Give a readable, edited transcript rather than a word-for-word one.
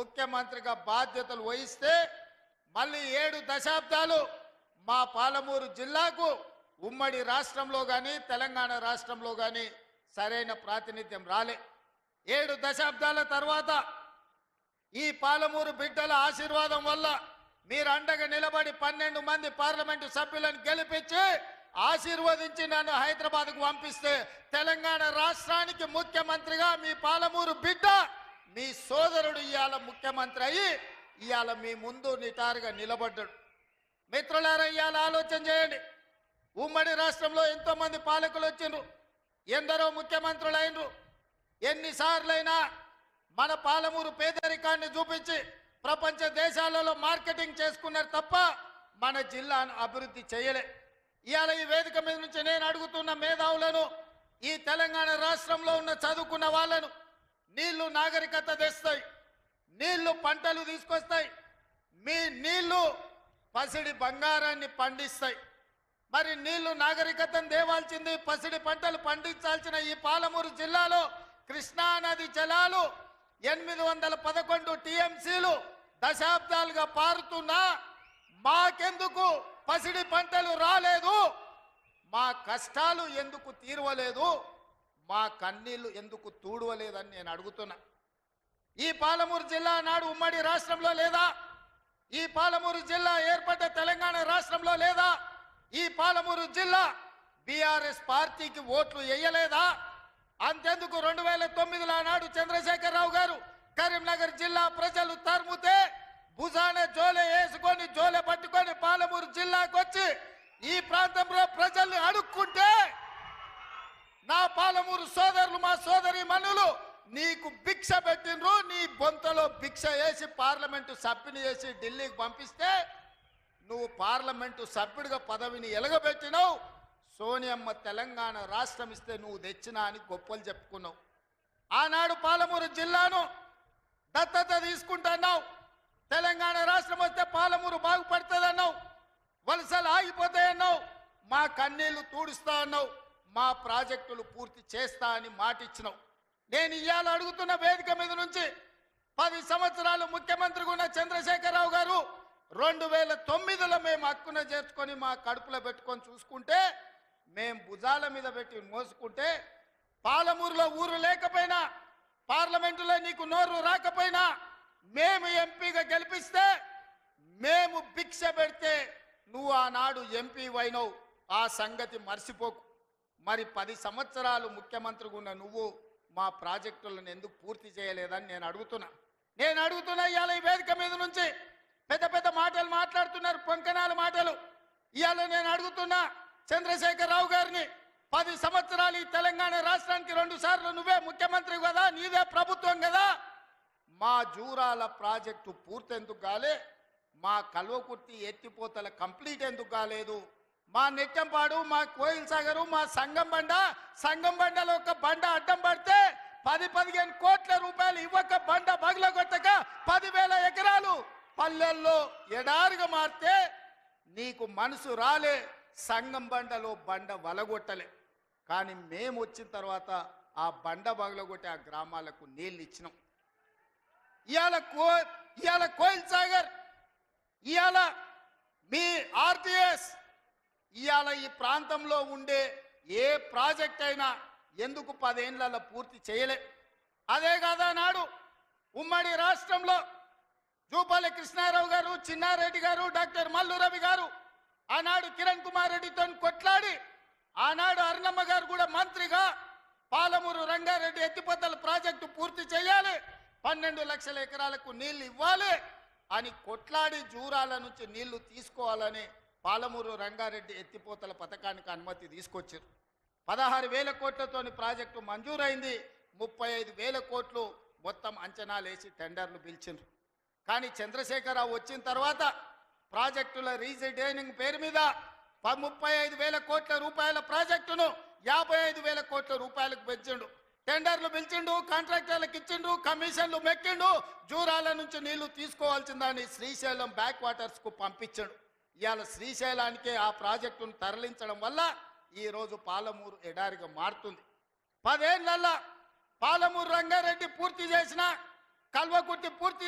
ముఖ్యమంత్రిగా బాధ్యతలు వహిస్తే మళ్ళీ 7 దశాబ్దాలు మా పాలమూరు జిల్లాకు ఉమ్మడి రాష్ట్రంలో కానీ తెలంగాణ రాష్ట్రంలో కానీ సరైన ప్రాతినిధ్యం రాలే. 7 దశాబ్దాల తర్వాత ఈ పాలమూరు బిడ్డల ఆశీర్వాదం వల్ల మీరు అండగా నిలబడి 12 మంది పార్లమెంటు సభ్యులను గెలిపించి ఆశీర్వదించి నన్ను హైదరాబాద్కు పంపిస్తే తెలంగాణ రాష్ట్రానికి ముఖ్యమంత్రిగా మీ పాలమూరు బిడ్డ మీ సోదరుడు ఇవాళ ముఖ్యమంత్రి అయ్యి ఇవాళ మీ ముందు నిటారుగా నిలబడ్డాడు. మిత్రులారా, ఇవాళ ఆలోచన చేయండి. ఉమ్మడి రాష్ట్రంలో ఎంతో మంది పాలకులు వచ్చిండ్రు, ఎందరో ముఖ్యమంత్రులు అయినరు. ఎన్నిసార్లైనా మన పాలమూరు పేదరికాన్ని చూపించి ప్రపంచ దేశాలలో మార్కెటింగ్ చేసుకున్నారు తప్ప మన జిల్లాను అభివృద్ధి చేయలే. ఇవాళ ఈ వేదిక మీద నుంచి నేను అడుగుతున్న మేధావులను, ఈ తెలంగాణ రాష్ట్రంలో ఉన్న చదువుకున్న వాళ్ళను, నీళ్లు నాగరికత తెస్తాయి, నీళ్లు పంటలు తీసుకొస్తాయి, మీ నీళ్లు పసిడి బంగారాన్ని పండిస్తాయి. మరి నీళ్లు నాగరికతను తేవాల్సింది, పసిడి పంటలు పండించాల్సిన ఈ పాలమూరు జిల్లాలో కృష్ణానది జలాలు 811 టీఎంసీలు దశాబ్దాలుగా పారుతున్నా మాకెందుకు పసిడి పంటలు రాలేదు? మా కష్టాలు ఎందుకు తీరవలేదు? మా కన్నీళ్లు ఎందుకు తూడవలేదని నేను అడుగుతున్నా. ఈ పాలమూరు జిల్లా నాడు ఉమ్మడి రాష్ట్రంలో లేదా? ఈ పాలమూరు జిల్లా ఏర్పడ్డ తెలంగాణ రాష్ట్రంలో లేదా? ఈ పాలమూరు జిల్లా బీఆర్ఎస్ పార్టీకి ఓట్లు వేయలేదా? అంతెందుకు 2009లో నాడు చంద్రశేఖరరావు గారు కరీంనగర్ జిల్లా ప్రజలు తరుముతే భుజాన జోలె వేసుకొని జోలె పట్టుకొని పాలమూరు జిల్లాకు వచ్చి ఈ ప్రాంతంలో ప్రజల్ని అడుక్కుంటే నా పాలమూరు సోదరులు, మా సోదరి మనులు నీకు భిక్ష పెట్టినరు. నీ బొంతలో భిక్ష వేసి పార్లమెంటు సభ్యుని చేసి ఢిల్లీకి పంపిస్తే నువ్వు పార్లమెంటు సభ్యుడిగా పదవిని ఎలగబెట్టినావు. సోనియమ్మ తెలంగాణ రాష్ట్రం ఇస్తే నువ్వు తెచ్చినా అని గొప్పలు చెప్పుకున్నావు. ఆనాడు పాలమూరు జిల్లాను దత్తత తీసుకుంటున్నావు. తెలంగాణ రాష్ట్రం వస్తే పాలమూరు బాగుపడుతుందన్నావు. వలసలు ఆగిపోతాయన్నావు. మా కన్నీళ్లు తూడుస్తా అన్నావు. మా ప్రాజెక్టులు పూర్తి చేస్తా అని మాటిచ్చినావు. నేను ఇవాళ అడుగుతున్న వేదిక మీద నుంచి 10 సంవత్సరాలు ముఖ్యమంత్రిగా ఉన్న చంద్రశేఖరరావు గారు 2009లో మేము హక్కున చేర్చుకొని మా కడుపులో పెట్టుకొని చూసుకుంటే, మేము భుజాల మీద పెట్టి మోసుకుంటే, పాలమూరులో ఊరు లేకపోయినా, పార్లమెంటులో నీకు నోరు రాకపోయినా, మేము ఎంపీగా గెలిపిస్తే, మేము భిక్ష పెడితే నువ్వు ఆనాడు ఎంపీ అయినావు. ఆ సంగతి మర్చిపోకు. మరి 10 సంవత్సరాలు ముఖ్యమంత్రిగా ఉన్న నువ్వు మా ప్రాజెక్టులను ఎందుకు పూర్తి చేయలేదని నేను అడుగుతున్నా. ఇవాళ ఈ వేదిక మీద నుంచి పెద్ద పెద్ద మాటలు మాట్లాడుతున్నారు, పొంకనాల మాటలు. ఇవాళ నేను అడుగుతున్నా చంద్రశేఖరరావు గారిని, 10 సంవత్సరాలు ఈ తెలంగాణ రాష్ట్రానికి 2 సార్లు నువ్వే ముఖ్యమంత్రి కదా, నీదే ప్రభుత్వం కదా, మా జూరాల ప్రాజెక్టు పూర్తి ఎందుకు కాలే? మా కల్వకుర్తి ఎత్తిపోతల కంప్లీట్ ఎందుకు కాలేదు? మా నెట్టంపాడు, మా కోయిల్ సాగరు, మా సంగం బండలో ఒక బండ అడ్డం పడితే 10-15 కోట్ల రూపాయలు ఇవ్వక బండ బగలగొట్టక 10,000 ఎకరాలు పల్లెల్లో ఎడారిగా మారితే నీకు మనసు రాలే. సంగం బండలో బండ వలగొట్టలే. కానీ మేము వచ్చిన తర్వాత ఆ బండ బగలగొట్టి ఆ గ్రామాలకు నీళ్ళు ఇచ్చినాం. ఇవాళ కోయిల్ సాగర్, ఇవాళ మీ ఆర్టీఎస్, ఇవాళ ఈ ప్రాంతంలో ఉండే ఏ ప్రాజెక్ట్ అయినా ఎందుకు 10 ఏళ్లలో పూర్తి చేయలే? అదే కాదా నాడు ఉమ్మడి రాష్ట్రంలో జూపల్లి కృష్ణారావు గారు, చిన్నారెడ్డి గారు, డాక్టర్ మల్లు రవి గారు ఆనాడు కిరణ్ కుమార్ రెడ్డితో కొట్లాడి, ఆనాడు అరుణమ్మ గారు కూడా మంత్రిగా పాలమూరు రంగారెడ్డి ఎత్తిపోతల ప్రాజెక్టు పూర్తి చేయాలి, 12 లక్షల ఎకరాలకు నీళ్లు ఇవ్వాలి అని కొట్లాడి జూరాల నుంచి నీళ్లు తీసుకోవాలని పాలమూరు రంగారెడ్డి ఎత్తిపోతల పథకానికి అనుమతి తీసుకొచ్చారు. 16,000 కోట్లతోని ప్రాజెక్టు మంజూరైంది. 35,000 కోట్లు మొత్తం అంచనాలు వేసి టెండర్లు పిలిచిండ్రు. కానీ చంద్రశేఖరరావు వచ్చిన తర్వాత ప్రాజెక్టుల రీజైనింగ్ పేరు మీద 35,000 కోట్ల రూపాయల ప్రాజెక్టును 55,000 కోట్ల రూపాయలకు పెంచిండు. టెండర్లు పిలిచిండు, కాంట్రాక్టర్లకు ఇచ్చిండు, కమిషన్లు మెక్కిండు. జూరాల నుంచి నీళ్లు తీసుకోవాల్సిందని శ్రీశైలం బ్యాక్ వాటర్స్కు పంపించాడు. ఇవాళ శ్రీశైలానికే ఆ ప్రాజెక్టును తరలించడం వల్ల ఈరోజు పాలమూరు ఎడారిగా మారుతుంది. 10 ఏళ్లలో పాలమూరు రంగారెడ్డి పూర్తి చేసిన, కల్వకుర్తి పూర్తి